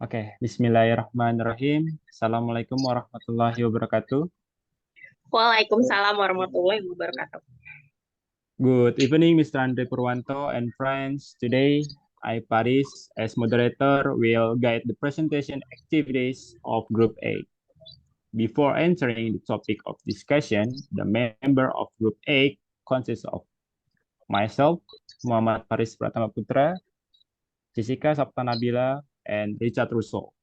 Oke, Bismillahirrahmanirrahim. Assalamualaikum warahmatullahi wabarakatuh. Waalaikumsalam warahmatullahi wabarakatuh. Good evening, Mr. Andre Purwanto and friends. Today, I, Paris, as moderator, will guide the presentation activities of Group A. Before entering the topic of discussion, the member of Group A consists of myself, Muhammad Paris Pratama Putra, Jessica Saptanabila, and Richard Russo.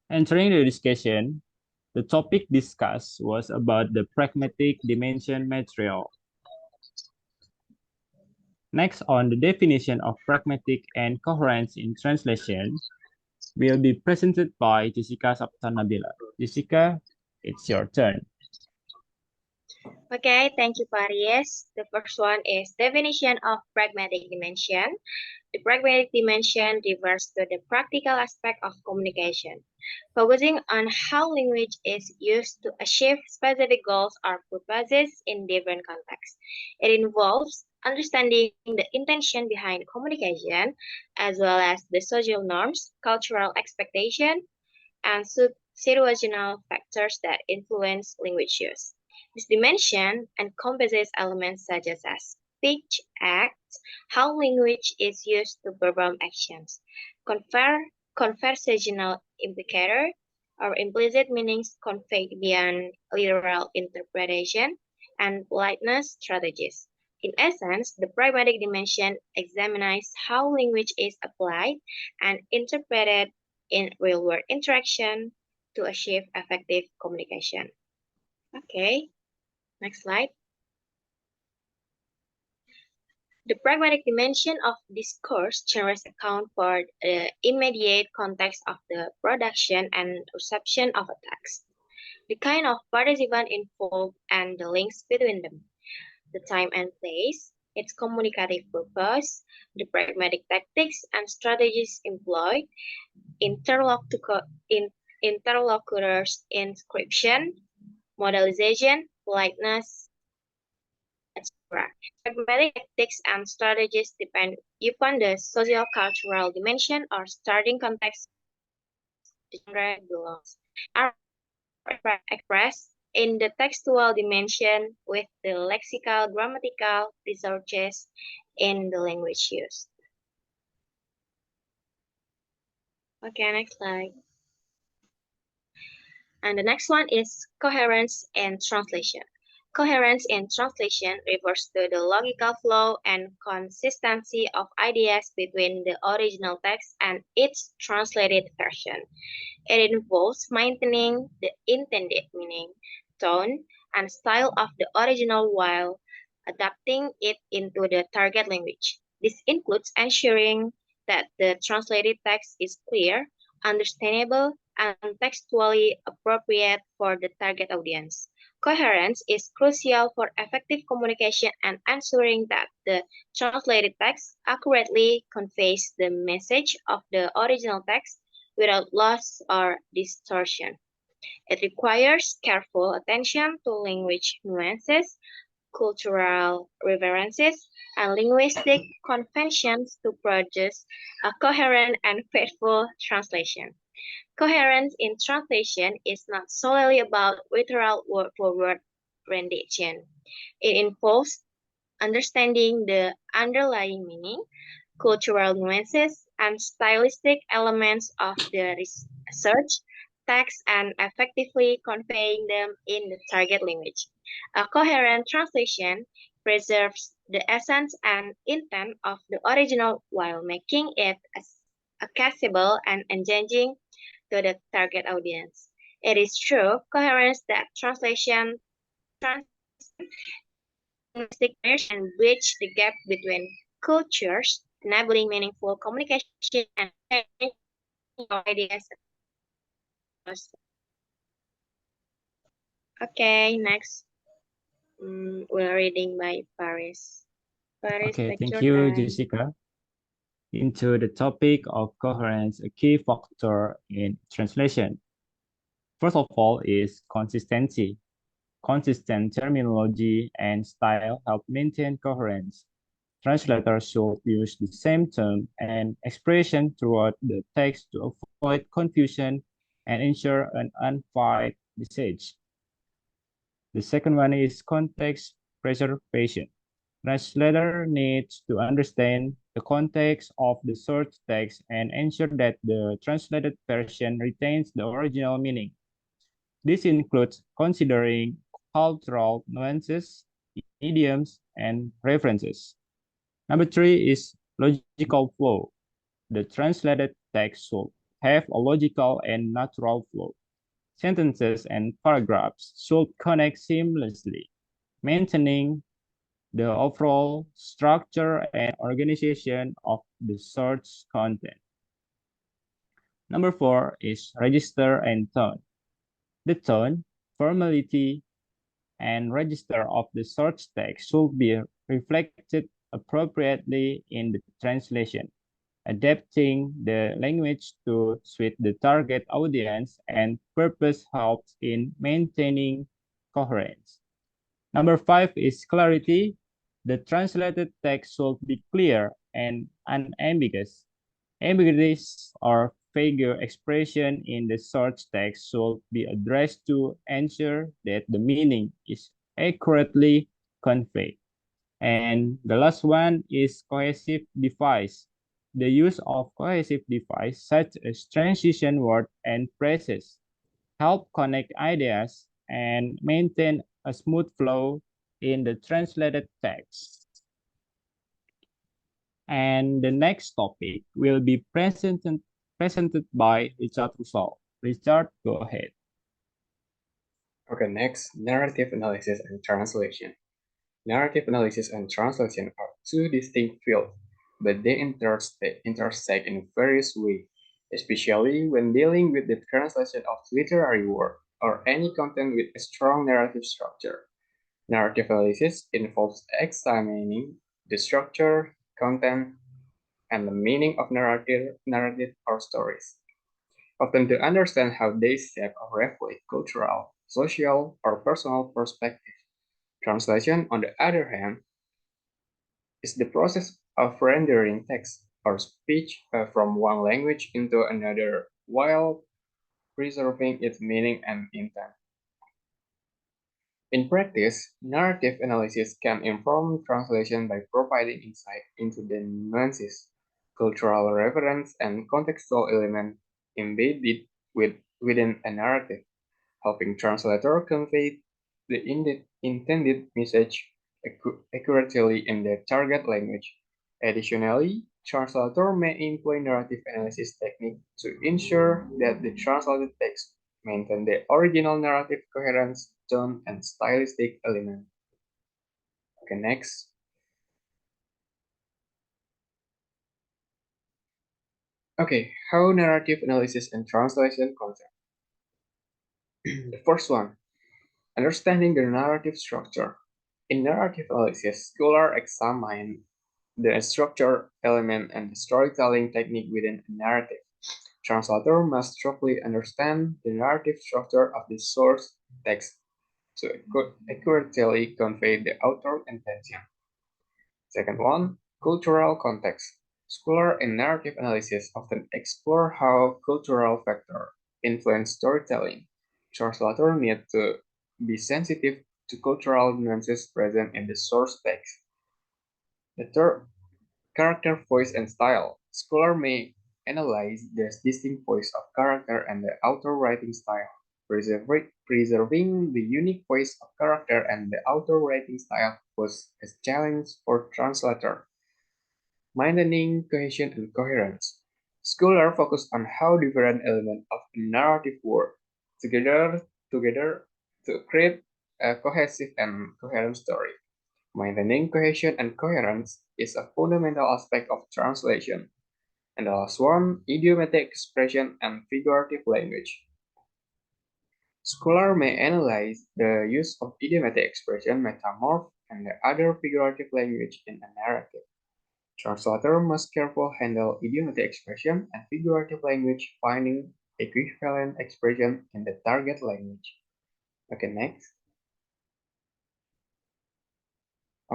Entering the discussion, the topic discussed was about the pragmatic dimension material. Next, on the definition of pragmatic and coherence in translation, will be presented by Jessica Saptanabila. Jessica, it's your turn. Okay, thank you, Paris. The first one is definition of pragmatic dimension. The pragmatic dimension refers to the practical aspect of communication, focusing on how language is used to achieve specific goals or purposes in different contexts. It involves understanding the intention behind communication, as well as the social norms, cultural expectation, and situational factors that influence language use. This dimension encompasses elements such as speech acts, how language is used to perform actions, conversational implicator, or implicit meanings conveyed beyond literal interpretation, and politeness strategies. In essence, the pragmatic dimension examines how language is applied and interpreted in real-world interaction to achieve effective communication. Okay, next slide. The pragmatic dimension of discourse generally accounts for the immediate context of the production and reception of a text, the kind of participant involved and the links between them, the time and place, its communicative purpose, the pragmatic tactics and strategies employed, interlocutors inscription, modalization, politeness, etc. Pragmatic tactics and strategies depend upon the social cultural dimension or starting context the genre belongs. Are expressed in the textual dimension with the lexical grammatical researches in the language used. Okay, next slide. And the next one is coherence and translation. Coherence in translation refers to the logical flow and consistency of ideas between the original text and its translated version. It involves maintaining the intended meaning, tone, and style of the original while adapting it into the target language. This includes ensuring that the translated text is clear, understandable, and textually appropriate for the target audience. Coherence is crucial for effective communication and ensuring that the translated text accurately conveys the message of the original text without loss or distortion. It requires careful attention to language nuances, cultural references, and linguistic conventions to produce a coherent and faithful translation. Coherence in translation is not solely about literal word-for-word rendition. It involves understanding the underlying meaning, cultural nuances, and stylistic elements of the research text and effectively conveying them in the target language. A coherent translation preserves the essence and intent of the original while making it accessible and engaging to the target audience. It is true coherence that translation linguistic barriers and bridge the gap between cultures, enabling meaningful communication and sharing of ideas. Okay, next, we're reading by Paris. Paris, Okay, take thank your you, time. Jessica. Into the topic of coherence, a key factor in translation. First of all is consistency. Consistent terminology and style help maintain coherence. Translators should use the same term and expression throughout the text to avoid confusion and ensure an unified message. The second one is context preservation. Translator needs to understand the context of the source text and ensure that the translated version retains the original meaning. This includes considering cultural nuances, idioms, and references. Number three is logical flow. The translated text should have a logical and natural flow. Sentences and paragraphs should connect seamlessly, maintaining the overall structure and organization of the source content. Number four is register and tone. The tone, formality, and register of the source text should be reflected appropriately in the translation. Adapting the language to suit the target audience and purpose helps in maintaining coherence. Number five is clarity. The translated text should be clear and unambiguous. Ambiguities or vague expression in the source text should be addressed to ensure that the meaning is accurately conveyed. And the last one is cohesive device. The use of cohesive device such as transition word and phrases help connect ideas and maintain a smooth flow in the translated text. And the next topic will be presented by Richard Russell. Richard, go ahead. Okay, next, narrative analysis and translation. Narrative analysis and translation are two distinct fields, but they intersect in various ways, especially when dealing with the translation of literary work or any content with a strong narrative structure. Narrative analysis involves examining the structure, content, and the meaning of narrative or stories, often to understand how they shape or reflect cultural, social, or personal perspectives. Translation, on the other hand, is the process of rendering text or speech from one language into another while preserving its meaning and intent. In practice, narrative analysis can inform translation by providing insight into the nuances, cultural reference, and contextual elements embedded within a narrative, helping translator convey the intended message accurately in the target language. Additionally, translator may employ narrative analysis technique to ensure that the translated text maintain the original narrative coherence, tone, and stylistic element. Okay, next. Okay, how narrative analysis and translation concept. The first one, understanding the narrative structure. In narrative analysis, scholars examine the structure, element, and the storytelling technique within a narrative. Translator must strongly understand the narrative structure of the source text to accurately convey the author's intention. Second one, cultural context. Scholars in narrative analysis often explore how cultural factors influence storytelling. Translators need to be sensitive to cultural nuances present in the source text. The third, character voice and style. Scholars may analyze the distinct voice of character and the author writing style. Preserving the unique voice of character and the author writing style was a challenge for translators. Maintaining cohesion and coherence. Scholars focus on how different elements of a narrative work together to create a cohesive and coherent story. Maintaining cohesion and coherence is a fundamental aspect of translation. And the last one, idiomatic expression and figurative language. Scholars may analyze the use of idiomatic expression, metamorph, and the other figurative language in a narrative. Translators must carefully handle idiomatic expression and figurative language, finding equivalent expression in the target language. Okay, next.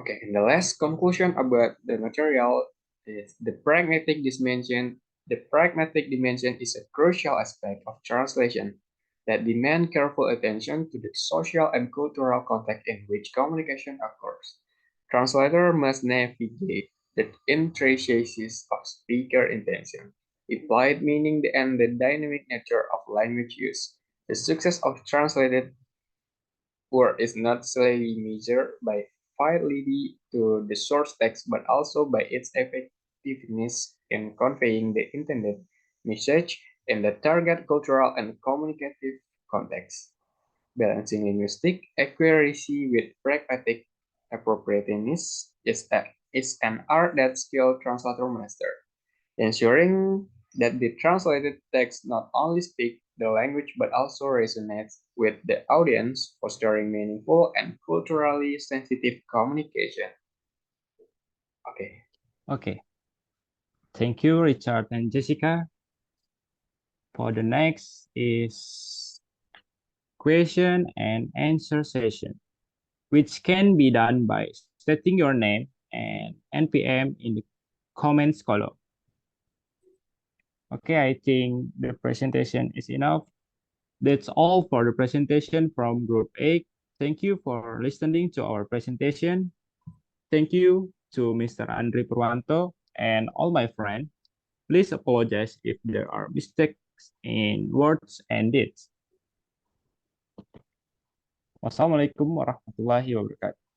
Okay, and the last conclusion about the material is the pragmatic dimension. The pragmatic dimension is a crucial aspect of translation that demand careful attention to the social and cultural context in which communication occurs. Translator must navigate the intricacies of speaker intention, implied meaning, and the dynamic nature of language use. The success of translated work is not solely measured by fidelity to the source text, but also by its effectiveness in conveying the intended message in the target cultural and communicative context. Balancing linguistic accuracy with pragmatic appropriateness is an art that skilled translator master, ensuring that the translated text not only speaks the language but also resonates with the audience, fostering meaningful and culturally sensitive communication. Okay. Okay, thank you, Richard and Jessica. For the next is question and answer session, which can be done by stating your name and NPM in the comments column. Okay, I think the presentation is enough. That's all for the presentation from Group 8. Thank you for listening to our presentation. Thank you to Mr. Andre Purwanto and all my friends. Please apologize if there are mistakes in words and deeds. Wassalamualaikum warahmatullahi wabarakatuh.